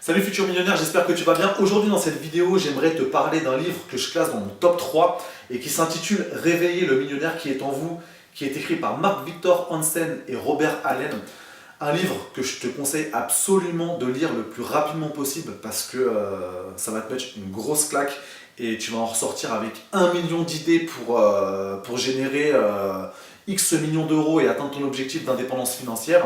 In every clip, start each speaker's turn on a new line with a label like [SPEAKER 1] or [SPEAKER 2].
[SPEAKER 1] Salut futur millionnaire, j'espère que tu vas bien. Aujourd'hui dans cette vidéo, j'aimerais te parler d'un livre que je classe dans mon top 3 et qui s'intitule Réveillez le millionnaire qui est en vous, qui est écrit par Mark Victor Hansen et Robert Allen. Un livre que je te conseille absolument de lire le plus rapidement possible parce que ça va te mettre une grosse claque et tu vas en ressortir avec 1 million d'idées pour générer X millions d'euros et atteindre ton objectif d'indépendance financière.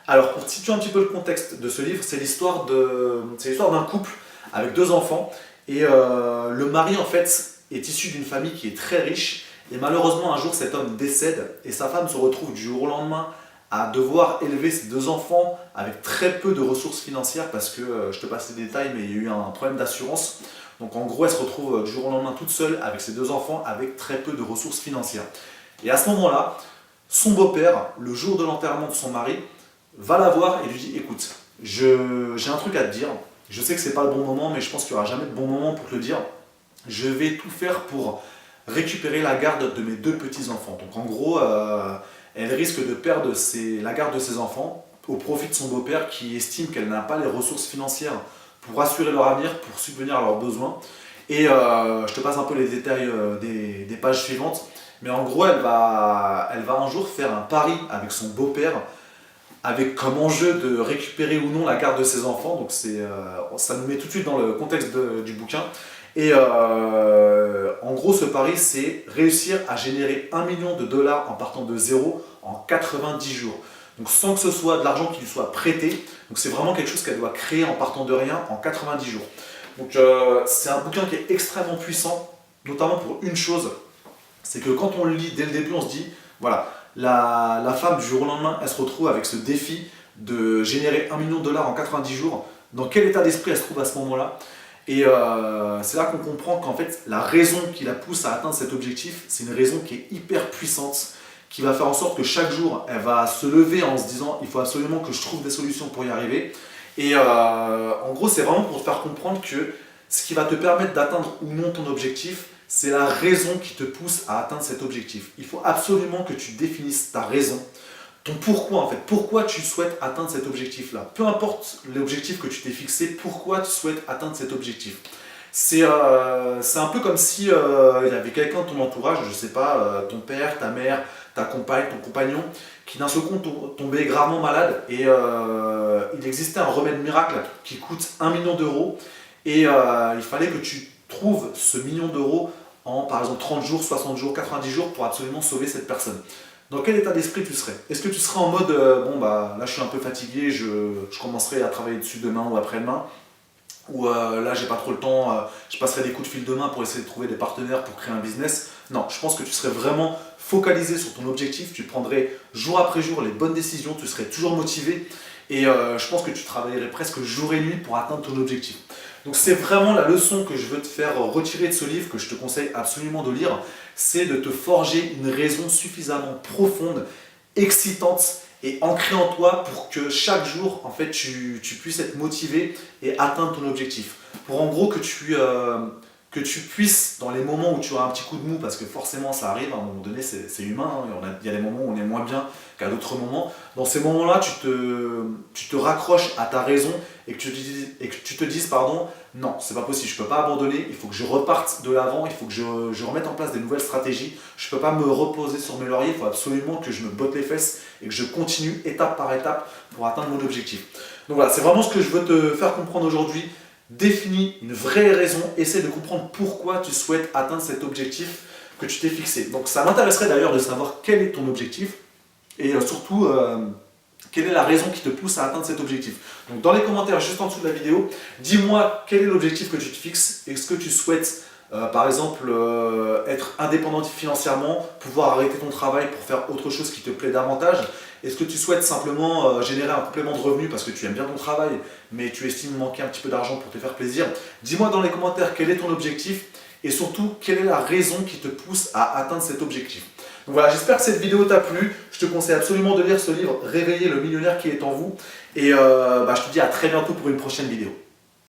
[SPEAKER 1] Alors, pour te situer un petit peu le contexte de ce livre, c'est l'histoire d'un couple avec 2 enfants. Et le mari, en fait, est issu d'une famille qui est très riche. Et malheureusement, un jour, cet homme décède et sa femme se retrouve du jour au lendemain à devoir élever ses 2 enfants avec très peu de ressources financières parce que, je te passe les détails, mais il y a eu un problème d'assurance. Donc, en gros, elle se retrouve du jour au lendemain toute seule avec ses 2 enfants avec très peu de ressources financières. Et à ce moment-là, son beau-père, le jour de l'enterrement de son mari, va la voir et lui dit écoute, j'ai un truc à te dire, je sais que c'est pas le bon moment, mais je pense qu'il n'y aura jamais de bon moment pour te le dire. Je vais tout faire pour récupérer la garde de mes 2 petits-enfants. Donc en gros, elle risque de perdre la garde de ses enfants au profit de son beau-père qui estime qu'elle n'a pas les ressources financières pour assurer leur avenir, pour subvenir à leurs besoins. Et je te passe un peu les détails des pages suivantes. Mais en gros, elle va un jour faire un pari avec son beau-père avec comme enjeu de récupérer ou non la garde de ses enfants. Donc ça nous met tout de suite dans le contexte du bouquin. Et en gros, ce pari, c'est réussir à générer 1 million de dollars en partant de zéro en 90 jours. Donc sans que ce soit de l'argent qui lui soit prêté. Donc c'est vraiment quelque chose qu'elle doit créer en partant de rien en 90 jours. Donc c'est un bouquin qui est extrêmement puissant, notamment pour une chose, c'est que quand on le lit dès le début, on se dit, voilà, la femme du jour au lendemain, elle se retrouve avec ce défi de générer 1 million de dollars en 90 jours. Dans quel état d'esprit elle se trouve à ce moment-là? Et c'est là qu'on comprend qu'en fait, la raison qui la pousse à atteindre cet objectif, c'est une raison qui est hyper puissante, qui va faire en sorte que chaque jour, elle va se lever en se disant, il faut absolument que je trouve des solutions pour y arriver. Et en gros, c'est vraiment pour te faire comprendre que ce qui va te permettre d'atteindre ou non ton objectif, c'est la raison qui te pousse à atteindre cet objectif. Il faut absolument que tu définisses ta raison, ton pourquoi en fait. Pourquoi tu souhaites atteindre cet objectif-là. Peu importe l'objectif que tu t'es fixé, pourquoi tu souhaites atteindre cet objectif. C'est un peu comme si il y avait quelqu'un de ton entourage, je ne sais pas, ton père, ta mère, ta compagne, ton compagnon, qui d'un seul coup tombait gravement malade et il existait un remède miracle qui coûte 1 million d'euros et il fallait que tu trouves ce million d'euros en par exemple 30 jours, 60 jours, 90 jours pour absolument sauver cette personne. Dans quel état d'esprit tu serais? Est-ce que tu serais en mode bon bah là je suis un peu fatigué, je commencerai à travailler dessus demain ou après-demain, ou là j'ai pas trop le temps, je passerai des coups de fil demain pour essayer de trouver des partenaires pour créer un business? Non, je pense que tu serais vraiment focalisé sur ton objectif, tu prendrais jour après jour les bonnes décisions, tu serais toujours motivé et je pense que tu travaillerais presque jour et nuit pour atteindre ton objectif. Donc c'est vraiment la leçon que je veux te faire retirer de ce livre, que je te conseille absolument de lire, c'est de te forger une raison suffisamment profonde, excitante et ancrée en toi pour que chaque jour, en fait, tu puisses être motivé et atteindre ton objectif. Pour en gros que tu puisses, dans les moments où tu auras un petit coup de mou, parce que forcément ça arrive, à un moment donné c'est humain, hein, il y a des moments où on est moins bien qu'à d'autres moments, dans ces moments-là tu te raccroches à ta raison et que tu te dises pardon, non c'est pas possible, je peux pas abandonner, il faut que je reparte de l'avant, il faut que je remette en place des nouvelles stratégies, je peux pas me reposer sur mes lauriers, il faut absolument que je me botte les fesses et que je continue étape par étape pour atteindre mon objectif. Donc voilà, c'est vraiment ce que je veux te faire comprendre aujourd'hui. Définis une vraie raison, essaie de comprendre pourquoi tu souhaites atteindre cet objectif que tu t'es fixé. Donc ça m'intéresserait d'ailleurs de savoir quel est ton objectif et surtout quelle est la raison qui te pousse à atteindre cet objectif. Donc dans les commentaires juste en dessous de la vidéo, dis-moi quel est l'objectif que tu te fixes. Est-ce que tu souhaites par exemple être indépendant financièrement, pouvoir arrêter ton travail pour faire autre chose qui te plaît davantage? Est-ce que tu souhaites simplement générer un complément de revenu parce que tu aimes bien ton travail, mais tu estimes manquer un petit peu d'argent pour te faire plaisir? Dis-moi dans les commentaires quel est ton objectif et surtout quelle est la raison qui te pousse à atteindre cet objectif. Donc voilà, j'espère que cette vidéo t'a plu. Je te conseille absolument de lire ce livre, Réveillez le millionnaire qui est en vous. Et je te dis à très bientôt pour une prochaine vidéo.